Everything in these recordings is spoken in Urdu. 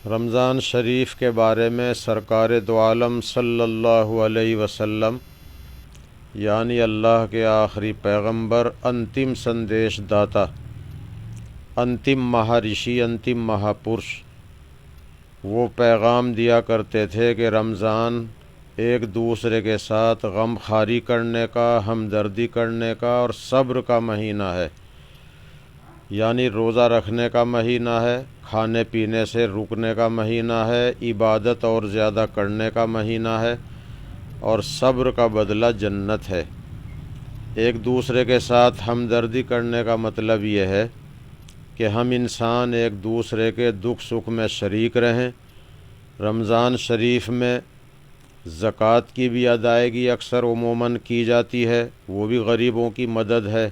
رمضان شریف کے بارے میں سرکار دو عالم صلی اللہ علیہ وسلم یعنی اللہ کے آخری پیغمبر، انتم سندیش داتا، انتم مہارشی، انتم مہاپرش، وہ پیغام دیا کرتے تھے کہ رمضان ایک دوسرے کے ساتھ غم خواری کرنے کا، ہمدردی کرنے کا اور صبر کا مہینہ ہے، یعنی روزہ رکھنے کا مہینہ ہے، کھانے پینے سے رکنے کا مہینہ ہے، عبادت اور زیادہ کرنے کا مہینہ ہے، اور صبر کا بدلہ جنت ہے۔ ایک دوسرے کے ساتھ ہمدردی کرنے کا مطلب یہ ہے کہ ہم انسان ایک دوسرے کے دکھ سکھ میں شریک رہیں۔ رمضان شریف میں زکوٰۃ کی بھی ادائیگی اکثر عموماً کی جاتی ہے، وہ بھی غریبوں کی مدد ہے،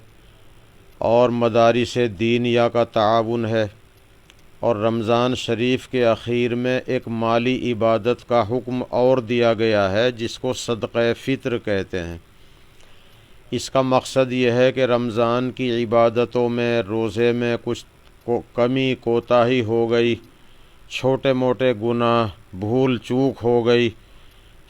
اور مدارس دینیہ کا تعاون ہے، اور رمضان شریف کے اخیر میں ایک مالی عبادت کا حکم اور دیا گیا ہے جس کو صدقہ فطر کہتے ہیں۔ اس کا مقصد یہ ہے کہ رمضان کی عبادتوں میں، روزے میں کچھ کمی کوتاہی ہو گئی، چھوٹے موٹے گناہ، بھول چوک ہو گئی،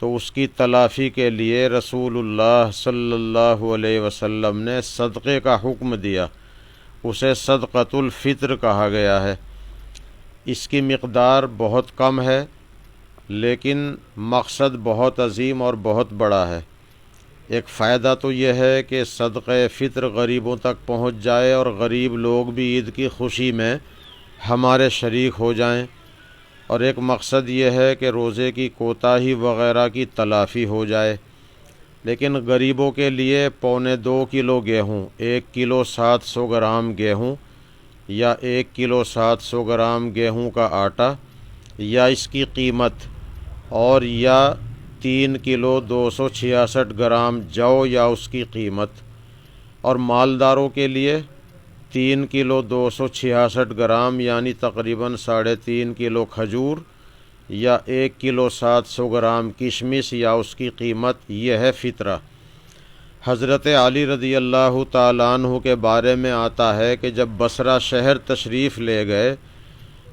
تو اس کی تلافی کے لیے رسول اللہ صلی اللہ علیہ وسلم نے صدقے کا حکم دیا، اسے صدقۃ الفطر کہا گیا ہے۔ اس کی مقدار بہت کم ہے لیکن مقصد بہت عظیم اور بہت بڑا ہے۔ ایک فائدہ تو یہ ہے کہ صدقہ فطر غریبوں تک پہنچ جائے اور غریب لوگ بھی عید کی خوشی میں ہمارے شریک ہو جائیں، اور ایک مقصد یہ ہے کہ روزے کی کوتاہی وغیرہ کی تلافی ہو جائے۔ لیکن غریبوں کے لیے 2.25 کلو گیہوں، 1 کلو 700 گرام گیہوں، یا 1 کلو 700 گرام گیہوں کا آٹا، یا اس کی قیمت، اور یا 3 کلو 266 گرام جو یا اس کی قیمت، اور مالداروں کے لیے 3 کلو 266 گرام یعنی تقریباً 3.5 کلو کھجور، یا 1 کلو 700 گرام کشمش یا اس کی قیمت، یہ ہے فطرہ۔ حضرت علی رضی اللہ تعالیٰ عنہ کے بارے میں آتا ہے کہ جب بصرہ شہر تشریف لے گئے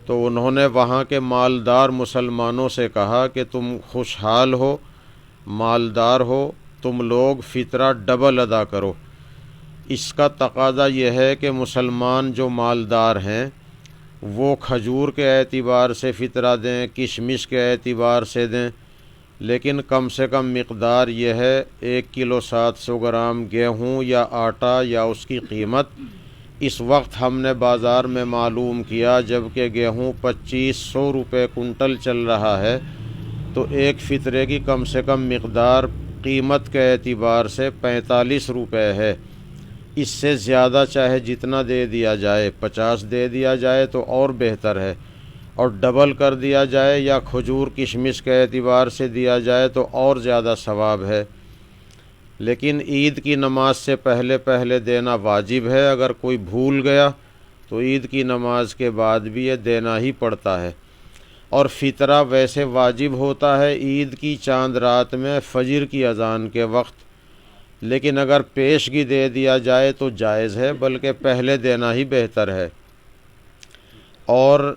تو انہوں نے وہاں کے مالدار مسلمانوں سے کہا کہ تم خوشحال ہو، مالدار ہو، تم لوگ فطرہ ڈبل ادا کرو۔ اس کا تقاضا یہ ہے کہ مسلمان جو مالدار ہیں وہ کھجور کے اعتبار سے فطرہ دیں، کشمش کے اعتبار سے دیں، لیکن کم سے کم مقدار یہ ہے 1 کلو 700 گرام گیہوں یا آٹا یا اس کی قیمت۔ اس وقت ہم نے بازار میں معلوم کیا جب کہ گیہوں 2500 روپے کنٹل چل رہا ہے، تو ایک فطرے کی کم سے کم مقدار قیمت کے اعتبار سے 45 روپے ہے۔ اس سے زیادہ چاہے جتنا دے دیا جائے، 50 دے دیا جائے تو اور بہتر ہے، اور ڈبل کر دیا جائے یا کھجور کشمش کے اعتبار سے دیا جائے تو اور زیادہ ثواب ہے۔ لیکن عید کی نماز سے پہلے پہلے دینا واجب ہے، اگر کوئی بھول گیا تو عید کی نماز کے بعد بھی یہ دینا ہی پڑتا ہے۔ اور فطرہ ویسے واجب ہوتا ہے عید کی چاند رات میں فجر کی اذان کے وقت، لیکن اگر پیشگی دے دیا جائے تو جائز ہے، بلکہ پہلے دینا ہی بہتر ہے۔ اور